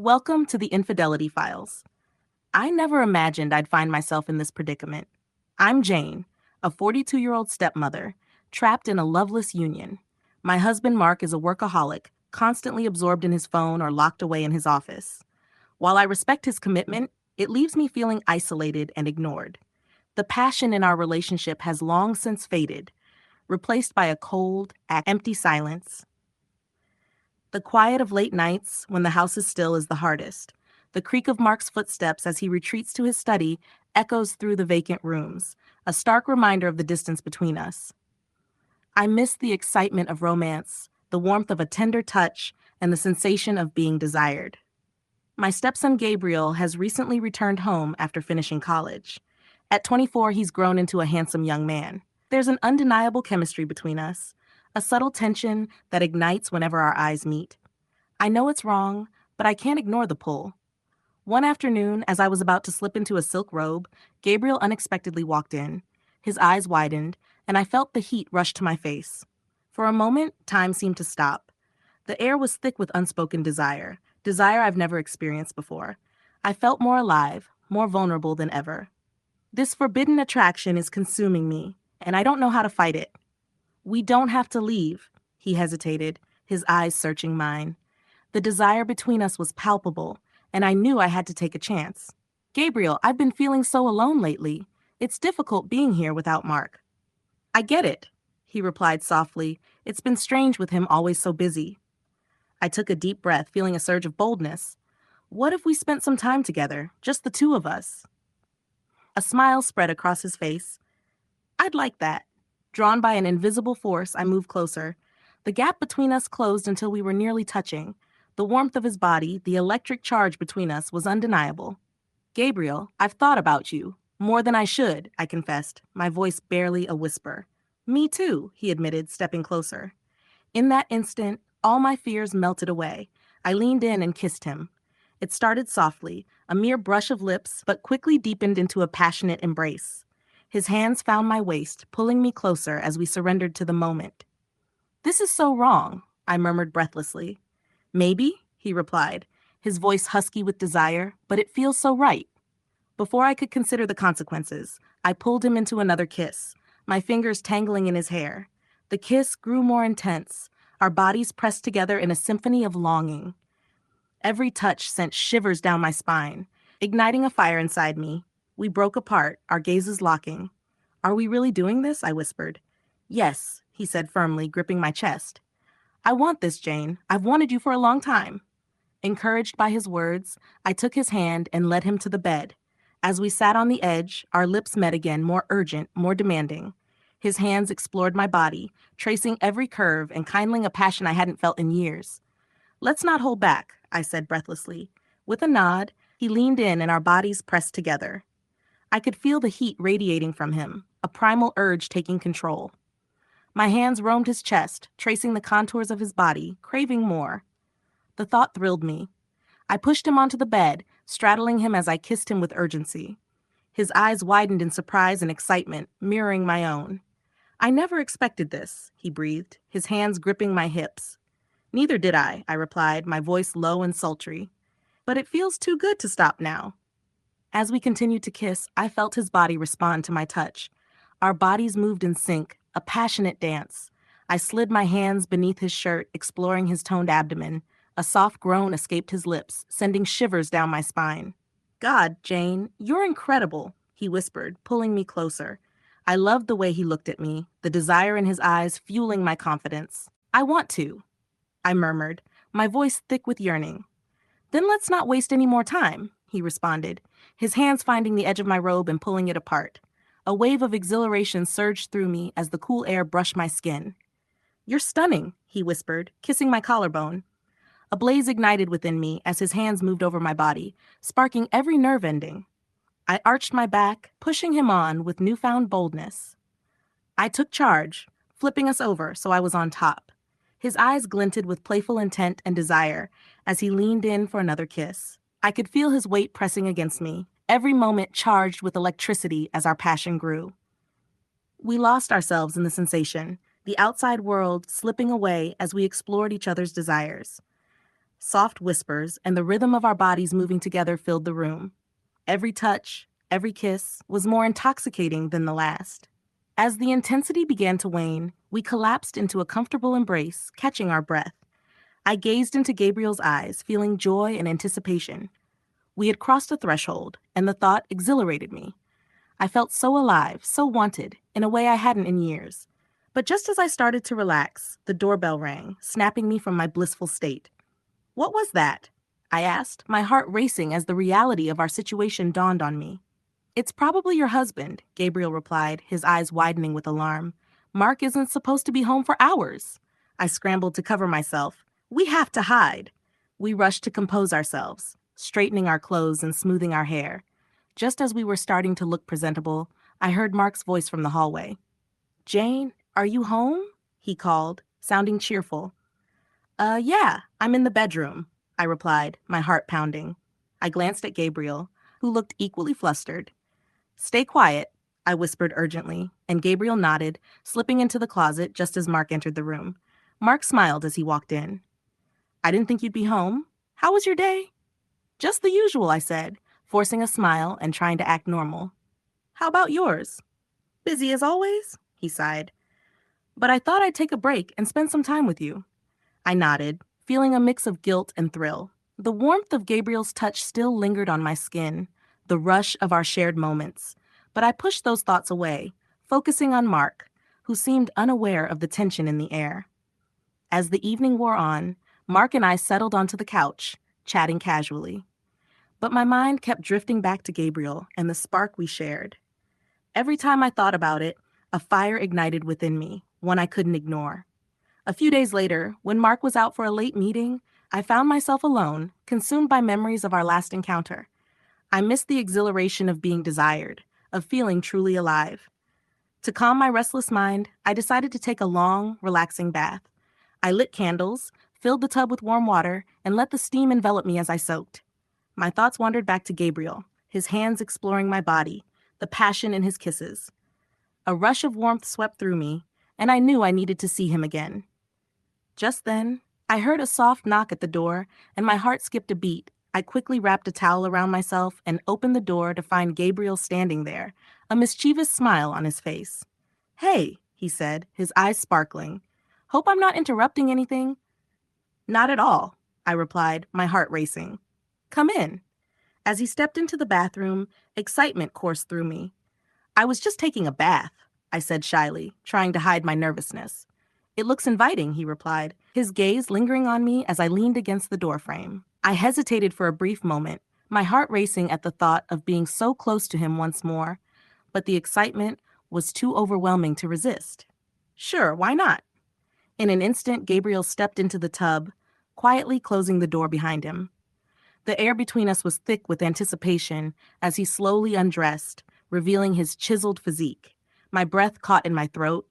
Welcome to the Infidelity Files. I never imagined I'd find myself in this predicament. I'm Jane, a 42-year-old stepmother, trapped in a loveless union. My husband Mark is a workaholic, constantly absorbed in his phone or locked away in his office. While I respect his commitment, it leaves me feeling isolated and ignored. The passion in our relationship has long since faded, replaced by a cold, empty silence. The quiet of late nights, when the house is still, is the hardest. The creak of Mark's footsteps as he retreats to his study echoes through the vacant rooms, a stark reminder of the distance between us. I miss the excitement of romance, the warmth of a tender touch, and the sensation of being desired. My stepson Gabriel has recently returned home after finishing college. At 24, he's grown into a handsome young man. There's an undeniable chemistry between us, a subtle tension that ignites whenever our eyes meet. I know it's wrong, but I can't ignore the pull. One afternoon, as I was about to slip into a silk robe, Gabriel unexpectedly walked in. His eyes widened, and I felt the heat rush to my face. For a moment, time seemed to stop. The air was thick with unspoken desire I've never experienced before. I felt more alive, more vulnerable than ever. This forbidden attraction is consuming me, and I don't know how to fight it. "We don't have to leave," he hesitated, his eyes searching mine. The desire between us was palpable, and I knew I had to take a chance. "Gabriel, I've been feeling so alone lately. It's difficult being here without Mark." "I get it," he replied softly. "It's been strange with him always so busy." I took a deep breath, feeling a surge of boldness. "What if we spent some time together, just the two of us?" A smile spread across his face. "I'd like that." Drawn by an invisible force, I moved closer. The gap between us closed until we were nearly touching. The warmth of his body, the electric charge between us, was undeniable. "Gabriel, I've thought about you. More than I should," I confessed, my voice barely a whisper. "Me too," he admitted, stepping closer. In that instant, all my fears melted away. I leaned in and kissed him. It started softly, a mere brush of lips, but quickly deepened into a passionate embrace. His hands found my waist, pulling me closer as we surrendered to the moment. "This is so wrong," I murmured breathlessly. "Maybe," he replied, his voice husky with desire, "but it feels so right." Before I could consider the consequences, I pulled him into another kiss, my fingers tangling in his hair. The kiss grew more intense, our bodies pressed together in a symphony of longing. Every touch sent shivers down my spine, igniting a fire inside me. We broke apart, our gazes locking. "Are we really doing this?" I whispered. "Yes," he said firmly, gripping my chest. "I want this, Jane. I've wanted you for a long time." Encouraged by his words, I took his hand and led him to the bed. As we sat on the edge, our lips met again, more urgent, more demanding. His hands explored my body, tracing every curve and kindling a passion I hadn't felt in years. "Let's not hold back," I said breathlessly. With a nod, he leaned in and our bodies pressed together. I could feel the heat radiating from him, a primal urge taking control. My hands roamed his chest, tracing the contours of his body, craving more. The thought thrilled me. I pushed him onto the bed, straddling him as I kissed him with urgency. His eyes widened in surprise and excitement, mirroring my own. "I never expected this," he breathed, his hands gripping my hips. "Neither did I replied, my voice low and sultry. "But it feels too good to stop now." As we continued to kiss, I felt his body respond to my touch. Our bodies moved in sync, a passionate dance. I slid my hands beneath his shirt, exploring his toned abdomen. A soft groan escaped his lips, sending shivers down my spine. "God, Jane, you're incredible," he whispered, pulling me closer. I loved the way he looked at me, the desire in his eyes fueling my confidence. "I want to," I murmured, my voice thick with yearning. "Then let's not waste any more time," he responded, his hands finding the edge of my robe and pulling it apart. A wave of exhilaration surged through me as the cool air brushed my skin. "You're stunning," he whispered, kissing my collarbone. A blaze ignited within me as his hands moved over my body, sparking every nerve ending. I arched my back, pushing him on with newfound boldness. I took charge, flipping us over so I was on top. His eyes glinted with playful intent and desire as he leaned in for another kiss. I could feel his weight pressing against me, every moment charged with electricity as our passion grew. We lost ourselves in the sensation, the outside world slipping away as we explored each other's desires. Soft whispers and the rhythm of our bodies moving together filled the room. Every touch, every kiss was more intoxicating than the last. As the intensity began to wane, we collapsed into a comfortable embrace, catching our breath. I gazed into Gabriel's eyes, feeling joy and anticipation. We had crossed a threshold, and the thought exhilarated me. I felt so alive, so wanted, in a way I hadn't in years. But just as I started to relax, the doorbell rang, snapping me from my blissful state. "What was that?" I asked, my heart racing as the reality of our situation dawned on me. "It's probably your husband," Gabriel replied, his eyes widening with alarm. "Mark isn't supposed to be home for hours." I scrambled to cover myself. "We have to hide." We rushed to compose ourselves, straightening our clothes and smoothing our hair. Just as we were starting to look presentable, I heard Mark's voice from the hallway. "Jane, are you home?" he called, sounding cheerful. Yeah, I'm in the bedroom," I replied, my heart pounding. I glanced at Gabriel, who looked equally flustered. "Stay quiet," I whispered urgently, and Gabriel nodded, slipping into the closet just as Mark entered the room. Mark smiled as he walked in. "I didn't think you'd be home. How was your day?" "Just the usual," I said, forcing a smile and trying to act normal. "How about yours?" "Busy as always," he sighed. "But I thought I'd take a break and spend some time with you." I nodded, feeling a mix of guilt and thrill. The warmth of Gabriel's touch still lingered on my skin, the rush of our shared moments. But I pushed those thoughts away, focusing on Mark, who seemed unaware of the tension in the air. As the evening wore on, Mark and I settled onto the couch, chatting casually. But my mind kept drifting back to Gabriel and the spark we shared. Every time I thought about it, a fire ignited within me, one I couldn't ignore. A few days later, when Mark was out for a late meeting, I found myself alone, consumed by memories of our last encounter. I missed the exhilaration of being desired, of feeling truly alive. To calm my restless mind, I decided to take a long, relaxing bath. I lit candles, filled the tub with warm water, and let the steam envelop me as I soaked. My thoughts wandered back to Gabriel, his hands exploring my body, the passion in his kisses. A rush of warmth swept through me, and I knew I needed to see him again. Just then, I heard a soft knock at the door, and my heart skipped a beat. I quickly wrapped a towel around myself and opened the door to find Gabriel standing there, a mischievous smile on his face. "Hey," he said, his eyes sparkling. "Hope I'm not interrupting anything." "Not at all," I replied, my heart racing. "Come in." As he stepped into the bathroom, excitement coursed through me. "I was just taking a bath," I said shyly, trying to hide my nervousness. "It looks inviting," he replied, his gaze lingering on me as I leaned against the doorframe. I hesitated for a brief moment, my heart racing at the thought of being so close to him once more, but the excitement was too overwhelming to resist. "Sure, why not?" In an instant, Gabriel stepped into the tub, quietly closing the door behind him. The air between us was thick with anticipation as he slowly undressed, revealing his chiseled physique. My breath caught in my throat.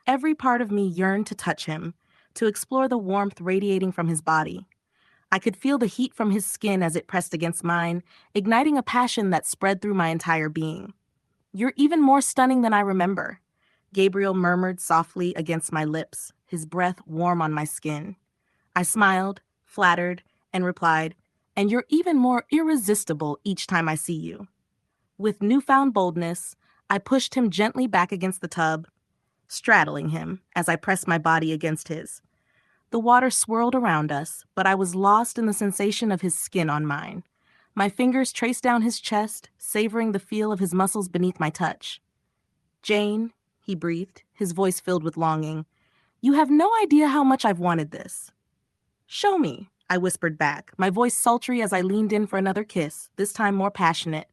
Every part of me yearned to touch him, to explore the warmth radiating from his body. I could feel the heat from his skin as it pressed against mine, igniting a passion that spread through my entire being. "You're even more stunning than I remember," Gabriel murmured softly against my lips, his breath warm on my skin. I smiled, flattered, and replied, "And you're even more irresistible each time I see you." With newfound boldness, I pushed him gently back against the tub, straddling him as I pressed my body against his. The water swirled around us, but I was lost in the sensation of his skin on mine. My fingers traced down his chest, savoring the feel of his muscles beneath my touch. "Jane," he breathed, his voice filled with longing, "you have no idea how much I've wanted this." "Show me," I whispered back, my voice sultry as I leaned in for another kiss, this time more passionate.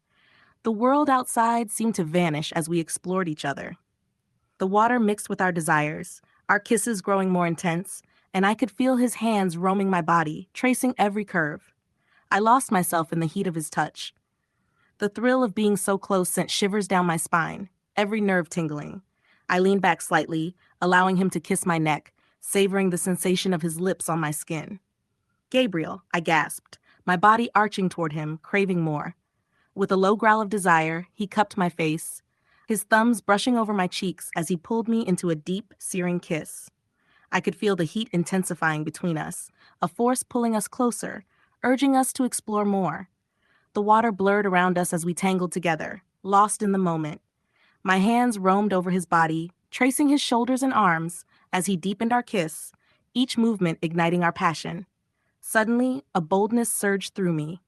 The world outside seemed to vanish as we explored each other. The water mixed with our desires, our kisses growing more intense, and I could feel his hands roaming my body, tracing every curve. I lost myself in the heat of his touch. The thrill of being so close sent shivers down my spine, every nerve tingling. I leaned back slightly, allowing him to kiss my neck, savoring the sensation of his lips on my skin. "Gabriel," I gasped, my body arching toward him, craving more. With a low growl of desire, he cupped my face, his thumbs brushing over my cheeks as he pulled me into a deep, searing kiss. I could feel the heat intensifying between us, a force pulling us closer, urging us to explore more. The water blurred around us as we tangled together, lost in the moment. My hands roamed over his body, tracing his shoulders and arms as he deepened our kiss, each movement igniting our passion. Suddenly, a boldness surged through me.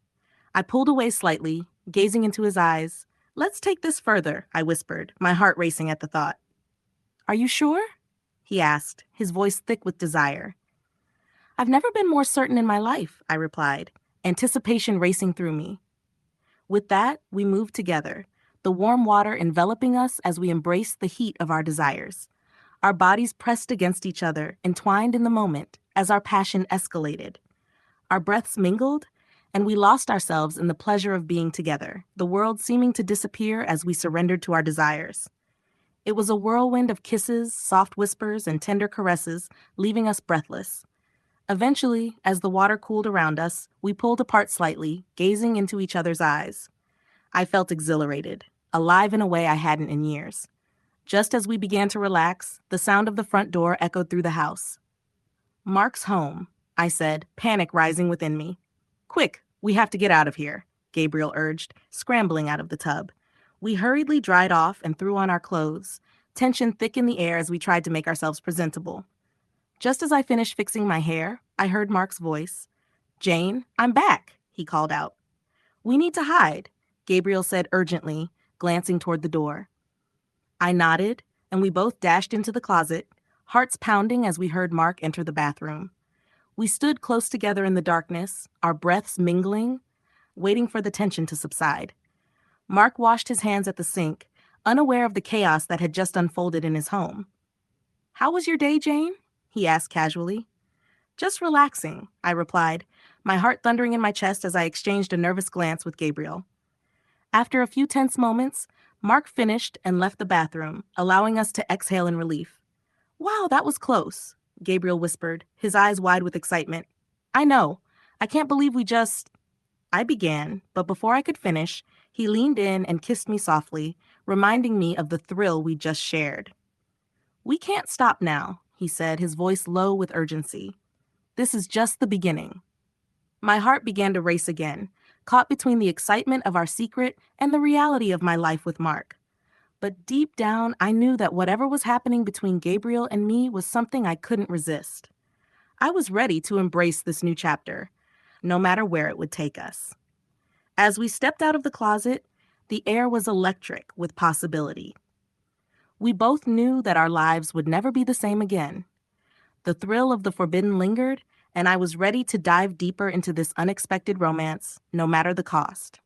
I pulled away slightly, gazing into his eyes. "Let's take this further," I whispered, my heart racing at the thought. "Are you sure?" he asked, his voice thick with desire. "I've never been more certain in my life," I replied, anticipation racing through me. With that, we moved together, the warm water enveloping us as we embraced the heat of our desires. Our bodies pressed against each other, entwined in the moment, as our passion escalated. Our breaths mingled, and we lost ourselves in the pleasure of being together, the world seeming to disappear as we surrendered to our desires. It was a whirlwind of kisses, soft whispers, and tender caresses, leaving us breathless. Eventually, as the water cooled around us, we pulled apart slightly, gazing into each other's eyes. I felt exhilarated, alive in a way I hadn't in years. Just as we began to relax, the sound of the front door echoed through the house. "Mark's home," I said, panic rising within me. "Quick, we have to get out of here," Gabriel urged, scrambling out of the tub. We hurriedly dried off and threw on our clothes, tension thick in the air as we tried to make ourselves presentable. Just as I finished fixing my hair, I heard Mark's voice. "Jane, I'm back," he called out. "We need to hide," Gabriel said urgently, glancing toward the door. I nodded, and we both dashed into the closet, hearts pounding as we heard Mark enter the bathroom. We stood close together in the darkness, our breaths mingling, waiting for the tension to subside. Mark washed his hands at the sink, unaware of the chaos that had just unfolded in his home. "How was your day, Jane?" he asked casually. "Just relaxing," I replied, my heart thundering in my chest as I exchanged a nervous glance with Gabriel. After a few tense moments, Mark finished and left the bathroom, allowing us to exhale in relief. "Wow, that was close," Gabriel whispered, his eyes wide with excitement. "I know. I can't believe we just—" I began, but before I could finish, he leaned in and kissed me softly, reminding me of the thrill we just shared. "We can't stop now," he said, his voice low with urgency. "This is just the beginning." My heart began to race again, caught between the excitement of our secret and the reality of my life with Mark. But deep down, I knew that whatever was happening between Gabriel and me was something I couldn't resist. I was ready to embrace this new chapter, no matter where it would take us. As we stepped out of the closet, the air was electric with possibility. We both knew that our lives would never be the same again. The thrill of the forbidden lingered, and I was ready to dive deeper into this unexpected romance, no matter the cost.